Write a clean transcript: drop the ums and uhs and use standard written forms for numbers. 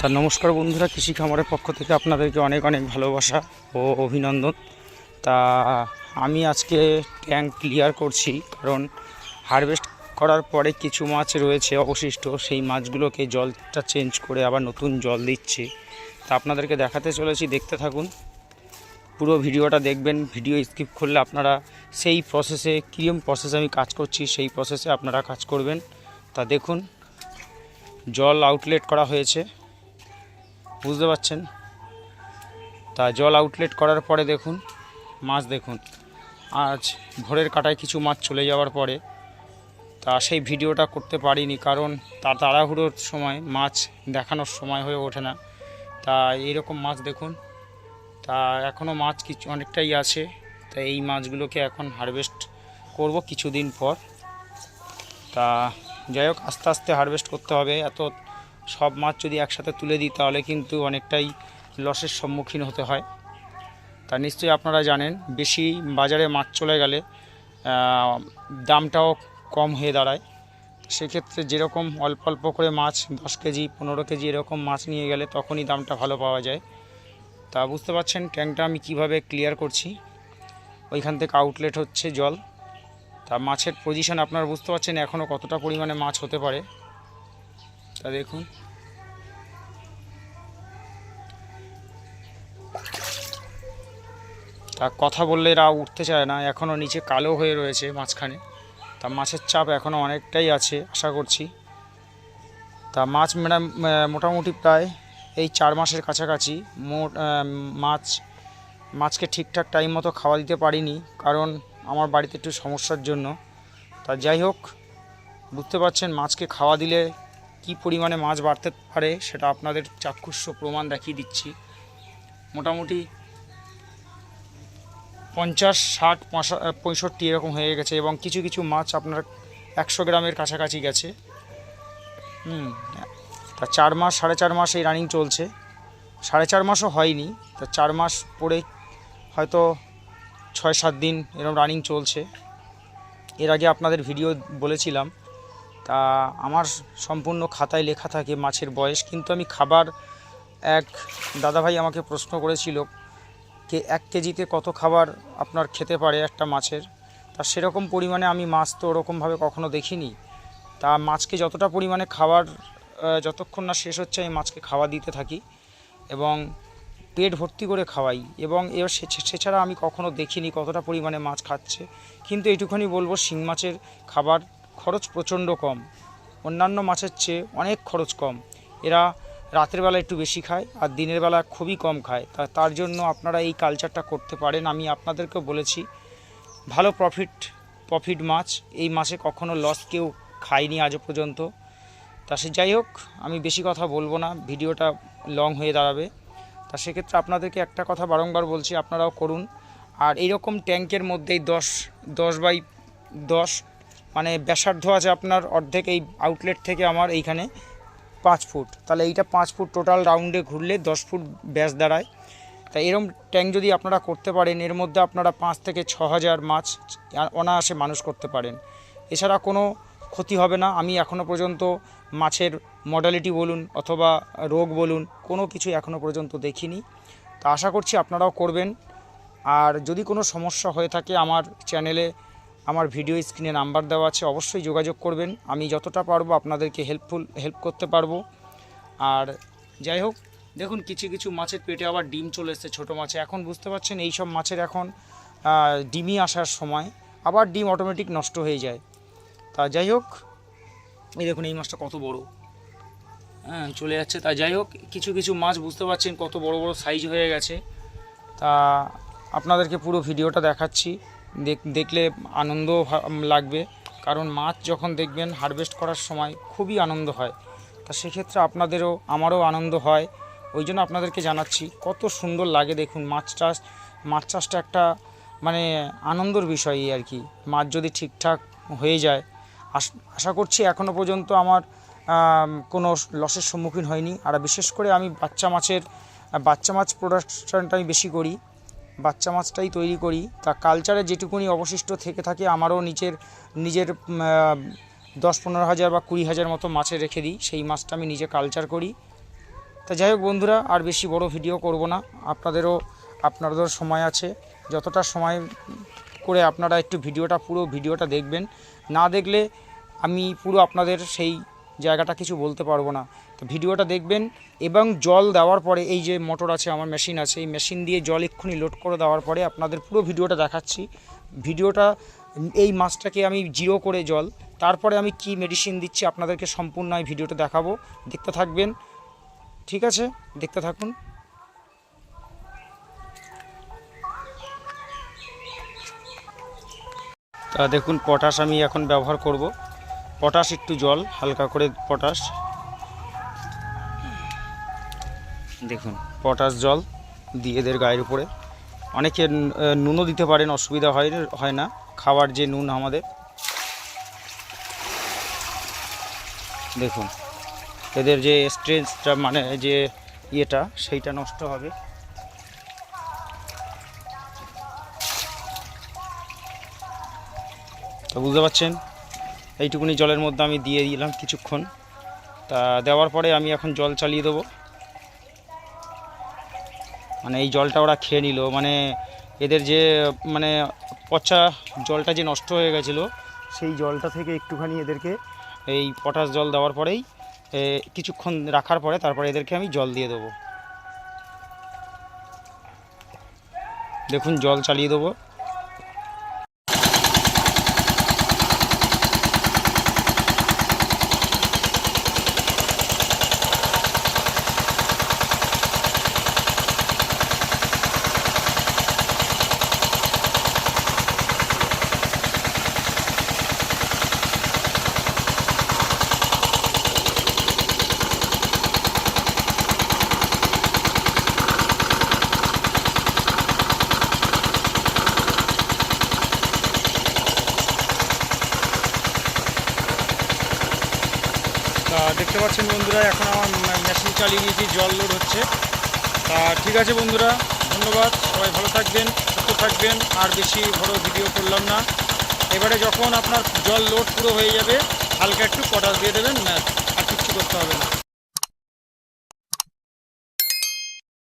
তা নমস্কার বন্ধুরা, কৃষি খামারের পক্ষ থেকে আপনাদেরকে অনেক অনেক ভালোবাসা ও অভিনন্দন। তা আমি আজকে ট্যাঙ্ক ক্লিয়ার করছি, কারণ হারভেস্ট করার পরে কিছু মাছ রয়েছে অবশিষ্ট, সেই মাছগুলোকে জলটা চেঞ্জ করে আবার নতুন জল দিচ্ছি। তা আপনাদেরকে দেখাতে চলেছি, দেখতে থাকুন, পুরো ভিডিওটা দেখবেন। ভিডিও স্কিপ করলে আপনারা সেই প্রসেসে কীরকম প্রসেসে আমি কাজ করছি সেই প্রসেসে আপনারা কাজ করবেন। তা দেখুন, জল আউটলেট করা হয়েছে, বুঝতে পারছেন। তা জল আউটলেট করার পরে দেখুন মাছ, দেখুন আজ ভোরের কাটায় কিছু মাছ চলে যাওয়ার পরে তা সেই ভিডিওটা করতে পারিনি, কারণ তার তাড়াহুড়োর সময় মাছ দেখানোর সময় হয়ে ওঠে না। তা এইরকম মাছ দেখুন, তা এখনও মাছ কিছু অনেকটাই আছে। তা এই মাছগুলোকে এখন হারভেস্ট করব কিছুদিন পর। তা যাই হোক, আস্তে আস্তে হারভেস্ট করতে হবে। এত সব মাছ যদি একসাথে তুলে দিই তাহলে কিন্তু অনেকটাই লসের সম্মুখীন হতে হয়। তা নিশ্চয়ই আপনারা জানেন, বেশি বাজারে মাছ চলে গেলে দামটাও কম হয়ে দাঁড়ায়। সেক্ষেত্রে যেরকম অল্প অল্প করে মাছ 10 কেজি 15 কেজি এরকম মাছ নিয়ে গেলে তখনই দামটা ভালো পাওয়া যায়। তা বুঝতে পারছেন ট্যাঙ্কটা আমি কিভাবে ক্লিয়ার করছি। ওইখান থেকে আউটলেট হচ্ছে জল। তা মাছের পজিশন আপনারা বুঝতে পারছেন এখনও কতটা পরিমাণে মাছ হতে পারে। তা দেখুন, তা কথা বললে এরা উঠতে চায় না, এখনও নিচে কালো হয়ে রয়েছে মাঝখানে। তা মাছের চাপ এখনও অনেকটাই আছে আশা করছি। তা মাছ মোটামুটি প্রায় এই 4 মাসের কাছাকাছি মাছকে ঠিকঠাক টাইম মতো খাওয়া দিতে পারিনি, কারণ আমার বাড়িতে একটু সমস্যার জন্য। তা যাই হোক, বুঝতে পারছেন মাছকে খাওয়া দিলে কি পরিমাণে মাছ বাড়তে পারে সেটা আপনাদের চাক্ষুষ প্রমাণ দেখিয়ে দিচ্ছি। মোটামুটি 50, 60, 65 এরকম হয়ে গেছে, এবং কিছু কিছু মাছ আপনার 100 গ্রামের কাছাকাছি গেছে। তা 4 মাস 4.5 মাস এই রানিং চলছে, 4.5 মাসও হয়নি। তা 4 মাস পরে হয়তো 6-7 দিন এরকম রানিং চলছে। এর আগে আপনাদের ভিডিও বলেছিলাম। তা আমার সম্পূর্ণ খাতায় লেখা থাকে মাছের বয়স, কিন্তু আমি খাবার, এক দাদাভাই আমাকে প্রশ্ন করেছিল 1 কেজিতে কত খাবার আপনার খেতে পারে একটা মাছের। তা সেরকম পরিমাণে আমি মাছ তো ওরকমভাবে কখনো দেখিনি। তা মাছকে যতটা পরিমাণে খাবার যতক্ষণ না শেষ হচ্ছে আমি মাছকে খাওয়া দিতে থাকি এবং পেট ভর্তি করে খাওয়াই, এবং এর সেছাড়া আমি কখনো দেখিনি কতটা পরিমাণে মাছ খাচ্ছে। কিন্তু এইটুখানি বলবো, শিং মাছের খাবার খরচ প্রচণ্ড কম, অন্যান্য মাছের চেয়ে অনেক খরচ কম। এরা রাতের বেলা একটু বেশি খায় আর দিনের বেলা খুবই কম খায়। তার জন্য আপনারা এই কালচারটা করতে পারেন। আমি আপনাদেরকেও বলেছি, ভালো প্রফিট মাছ, এই মাছে কখনো লস কেউ খায়নি আজও পর্যন্ত। তা সে যাই হোক, আমি বেশি কথা বলবো না, ভিডিওটা লং হয়ে দাঁড়াবে। তা সেক্ষেত্রে আপনাদেরকে একটা কথা বারংবার বলছি, আপনারাও করুন। আর এইরকম ট্যাঙ্কের মধ্যেই 10 মানে ব্যাসার্ধ আছে আপনার অর্ধেক, এই আউটলেট থেকে আমার এইখানে 5 ফুট, তাহলে এইটা 5 ফুট টোটাল রাউন্ডে ঘুরলে 10 ফুট ব্যাস দাঁড়ায়। তাই এরকম ট্যাঙ্ক যদি আপনারা করতে পারেন, এর মধ্যে আপনারা 5 থেকে 6 হাজার মাছ অনায়াসে মানুষ করতে পারেন। এছাড়া কোনো ক্ষতি হবে না। আমি এখনও পর্যন্ত মাছের মর্টালিটি বলুন অথবা রোগ বলুন, কোনো কিছু এখনও পর্যন্ত দেখিনি। তা আশা করছি আপনারাও করবেন। আর যদি কোনো সমস্যা হয়ে থাকে, আমার চ্যানেলে আমার ভিডিও স্ক্রিনে নাম্বার দেওয়া আছে, অবশ্যই যোগাযোগ করবেন। আমি যতটা পারবো আপনাদেরকে হেল্প করতে পারবো। আর যাই হোক, দেখুন কিছু কিছু মাছের পেটে আবার ডিম চলে এসেছে, ছোটো মাছে। এখন বুঝতে পারছেন এই সব মাছের এখন ডিমই আসার সময়, আবার ডিম অটোমেটিক নষ্ট হয়ে যায়। তা যাই হোক, এই দেখুন এই মাছটা কত বড়, চলে যাচ্ছে। তা যাই হোক, কিছু কিছু মাছ বুঝতে পারছেন কত বড় বড় সাইজ হয়ে গেছে। তা আপনাদেরকে পুরো ভিডিওটা দেখাচ্ছি, দেখলে আনন্দ লাগবে, কারণ মাছ যখন দেখবেন হারভেস্ট করার সময় খুবই আনন্দ হয়। তা সেক্ষেত্রে আপনাদেরও আমারও আনন্দ হয়, ওই জন্য আপনাদেরকে জানাচ্ছি কত সুন্দর লাগে। দেখুন মাছ চাষটা একটা মানে আনন্দর বিষয় আর কি। মাছ যদি ঠিকঠাক হয়ে যায়, আশা করছি এখনও পর্যন্ত আমার কোনো লসের সম্মুখীন হয়নি। আর বিশেষ করে আমি বাচ্চা মাছ প্রোডাকশনটা আমি বেশি করি, বাচ্চা মাছটাই তৈরি করি। তা কালচারে যেটুকুনি অবশিষ্ট থেকে থাকে আমারও নিজের 10-15 হাজার বা 20 হাজার মতো মাছে রেখে দিই, সেই মাছটা আমি নিজে কালচার করি। তা যাই হোক বন্ধুরা, আর বেশি বড় ভিডিও করব না, আপনাদেরও সময় আছে, যতটা সময় করে আপনারা একটু পুরো ভিডিওটা দেখবেন। না দেখলে আমি পুরো আপনাদের সেই জায়গাটা কিছু বলতে পারবো না। তো ভিডিওটা দেখবেন এবং জল দেওয়ার পরে এই যে মোটর আছে, আমার মেশিন আছে, এই মেশিন দিয়ে জল এক্ষুনি লোড করে দেওয়ার পরে আপনাদের পুরো ভিডিওটা দেখাচ্ছি। এই মাছটাকে আমি জিরো করে জল, তারপরে আমি কি মেডিসিন দিচ্ছি আপনাদেরকে সম্পূর্ণ এই ভিডিওটা দেখাবো, দেখতে থাকবেন। ঠিক আছে, দেখতে থাকুন। তা দেখুন, পটাশ আমি এখন ব্যবহার করব। পটাশ একটু জল, হালকা করে পটাশ, দেখুন পটাশ জল দিয়ে এদের গায়ের উপরে। অনেকে নুনও দিতে পারেন, অসুবিধা হয় না, খাওয়ার যে নুন আমাদের। দেখুন এদের যে স্ট্রেংথটা, মানে যে ইয়েটা, সেইটা নষ্ট হবে। তো বুঝতে পারছেন, এইটুকুনি জলের মধ্যে আমি দিয়ে দিলাম কিছুক্ষণ। তা দেওয়ার পরে আমি এখন জল চালিয়ে দেবো। মানে এই জলটা ওরা খেয়ে নিল, মানে এদের যে মানে পচা জলটা যে নষ্ট হয়ে গেছিলো, সেই জলটা থেকে একটুখানি এদেরকে এই পটাশ জল দেওয়ার পরেই কিছুক্ষণ রাখার পরে তারপরে এদেরকে আমি জল দিয়ে দেবো। দেখুন জল চালিয়ে দেবো। দেখতে পাচ্ছেন বন্ধুরা, এখন আমার মেশিন চালিয়ে দিয়েছি, জল লোড হচ্ছে। তা ঠিক আছে বন্ধুরা, ধন্যবাদ, সবাই ভালো থাকবেন, সুস্থ থাকবেন। আর বেশি বড় ভিডিও করলাম না। এবারে যখন আপনার জল লোড পুরো হয়ে যাবে, হালকা একটু পটাশ দিয়ে দেবেন, আর কিচ্ছু করতে হবে না।